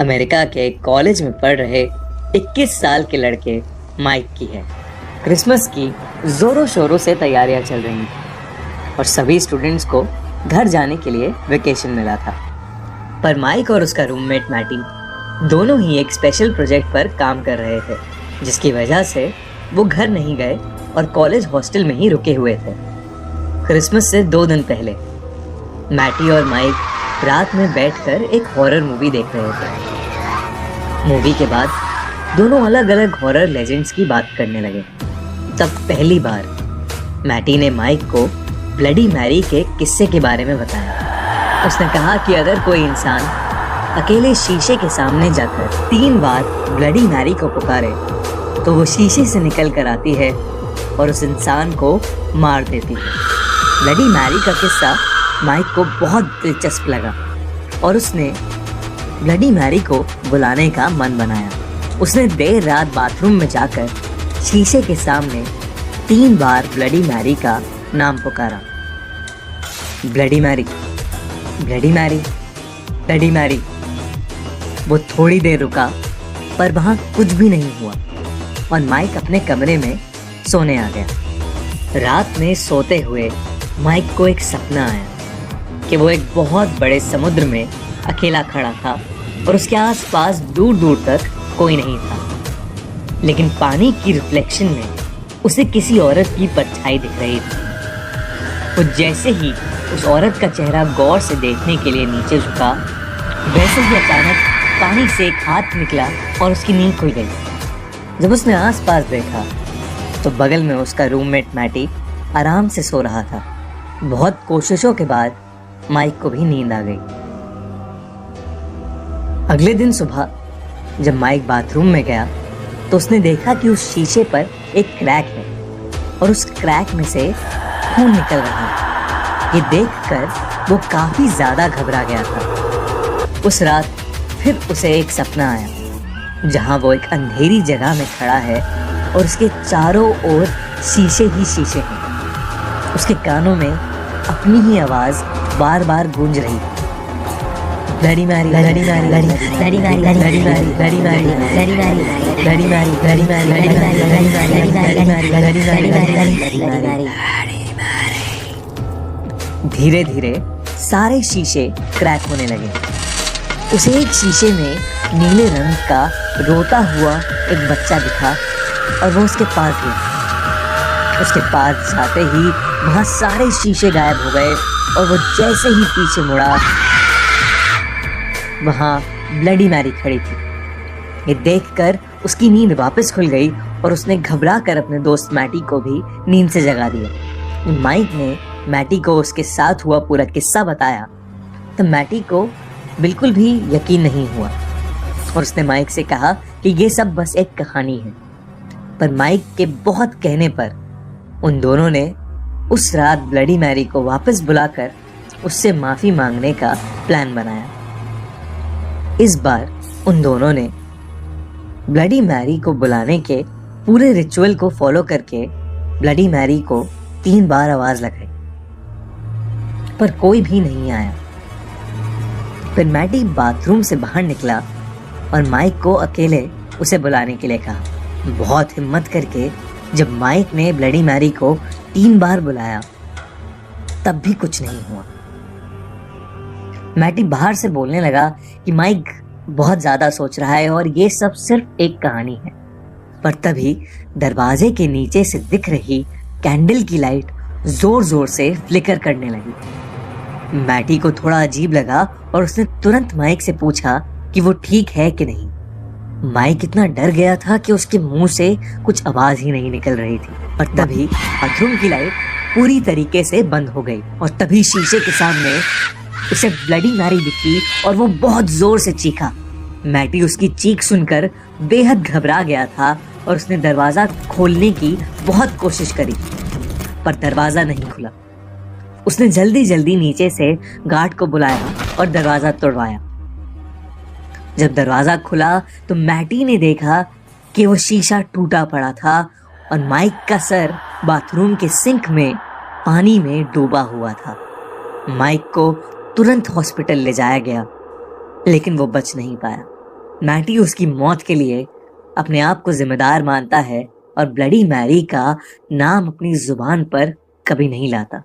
America के college में पढ़ रहे 21 साल के लड़के माइक की है। क्रिसमस की जोरों शोरों से तैयारियां चल रही थी और सभी स्टूडेंट्स को घर जाने के लिए वेकेशन मिला था। पर माइक और उसका रूममेट मैटी दोनों ही एक स्पेशल प्रोजेक्ट पर काम कर रहे थे, जिसकी वजह से वो घर नहीं गए और कॉलेज हॉस्टल में ही रुके हुए थे। क्रिसमस से 2 दिन पहले मैटी और माइक रात में बैठकर एक हॉरर मूवी देख रहे थे। मूवी के बाद दोनों अलग अलग हॉरर लेजेंड्स की बात करने लगे। तब पहली बार मैटी ने माइक को ब्लडी मैरी के किस्से के बारे में बताया। उसने कहा कि अगर कोई इंसान अकेले शीशे के सामने जाकर 3 बार ब्लडी मैरी को पुकारे तो वो शीशे से निकल कर आती है और उस इंसान को मार देती है। ब्लडी मैरी का किस्सा माइक को बहुत दिलचस्प लगा और उसने ब्लडी मैरी को बुलाने का मन बनाया। उसने देर रात बाथरूम में जाकर शीशे के सामने 3 बार ब्लडी मैरी का नाम पुकारा। Bloody Mary, bloody Mary, bloody Mary. वो थोड़ी देर रुका पर वहां कुछ भी नहीं हुआ और माइक अपने कमरे में सोने आ गया। रात में सोते हुए माइक को एक सपना आया कि वो एक बहुत बड़े समुद्र में अकेला खड़ा था और उसके आसपास दूर दूर तक कोई नहीं था, लेकिन पानी की रिफ्लेक्शन में उसे किसी औरत की परछाई दिख रही थी। वो जैसे ही उस औरत का चेहरा गौर से देखने के लिए नीचे झुका, वैसे ही अचानक पानी से एक हाथ निकला और उसकी नींद खुल गई। जब उसने आसपास देखा तो बगल में उसका रूममेट मैटी आराम से सो रहा था। बहुत कोशिशों के बाद माइक को भी नींद आ गई। अगले दिन सुबह जब माइक बाथरूम में गया तो उसने देखा कि उस शीशे पर एक क्रैक है और उस क्रैक में से खून निकल रहा है। ये देखकर वो काफी ज्यादा घबरा गया था। उस रात फिर उसे एक सपना आया जहां वो एक अंधेरी जगह में खड़ा है और उसके चारों ओर शीशे ही शीशे हैं। उसके कानों में अपनी ही आवाज बार बार गूंज रही है। Bloody Mary, bloody Mary, bloody Mary, bloody Mary, bloody Mary, bloody Mary, bloody Mary, bloody Mary, bloody Mary, bloody Mary, bloody Mary, bloody Mary. धीरे धीरे सारे शीशे क्रैक होने लगे। उसे एक शीशे में नीले रंग का रोता हुआ एक बच्चा दिखा और वो उसके पास गया। उसके पास जाते ही वहां सारे शीशे गायब हो गए और वो जैसे ही पीछे मुड़ा वहां ब्लडी मैरी खड़ी थी। ये देखकर उसकी नींद वापस खुल गई और उसने घबरा कर अपने दोस्त मैटी को भी नींद से जगा दिया। माइक ने मैटी को उसके साथ हुआ पूरा किस्सा बताया तो मैटी को बिल्कुल भी यकीन नहीं हुआ और उसने माइक से कहा कि ये सब बस एक कहानी है। पर माइक के बहुत कहने पर उन दोनों ने उस रात ब्लडी मैरी को वापस बुलाकर उससे माफी मांगने का प्लान बनाया। इस बार उन दोनों ने ब्लडी मैरी को बुलाने के पूरे रिचुअल को फॉलो करके ब्लडी मैरी को 3 बार आवाज लगाई, पर कोई भी नहीं आया। फिर मैटी बाथरूम से बाहर निकला और माइक को अकेले उसे बुलाने के लिए कहा। बहुत हिम्मत करके जब माइक ने ब्लडी मैरी को 3 बार बुलाया तब भी कुछ नहीं हुआ। मैटी बाहर से बोलने लगा कि माइक बहुत ज्यादा सोच रहा है और ये सब सिर्फ एक कहानी है। पर तभी दरवाजे के नीचे से दिख रही कैंडल की लाइट जोर जोर से फ्लिकर करने लगी। मैटी को थोड़ा अजीब लगा और उसने तुरंत माइक से पूछा कि वो ठीक है कि नहीं। माइक इतना डर गया था कि उसके मुंह से कुछ आवाज ही नहीं निकल रही थी। और तभी बाथरूम की लाइट पूरी तरीके से बंद हो गई और तभी शीशे के सामने उसे ब्लडी मैरी दिखी और वो बहुत जोर से चीखा। मैटी उसकी चीख सुनकर बेहद घबरा गया था और उसने दरवाजा खोलने की बहुत कोशिश करी पर दरवाजा नहीं खुला। उसने जल्दी जल्दी नीचे से गार्ड को बुलाया और दरवाजा तोड़वाया। जब दरवाजा खुला तो मैटी ने देखा कि वो शीशा टूटा पड़ा था और माइक का सर बाथरूम के सिंक में पानी में डूबा हुआ था। माइक को तुरंत हॉस्पिटल ले जाया गया लेकिन वो बच नहीं पाया। मैटी उसकी मौत के लिए अपने आप को जिम्मेदार मानता है और ब्लडी मैरी का नाम अपनी जुबान पर कभी नहीं लाता।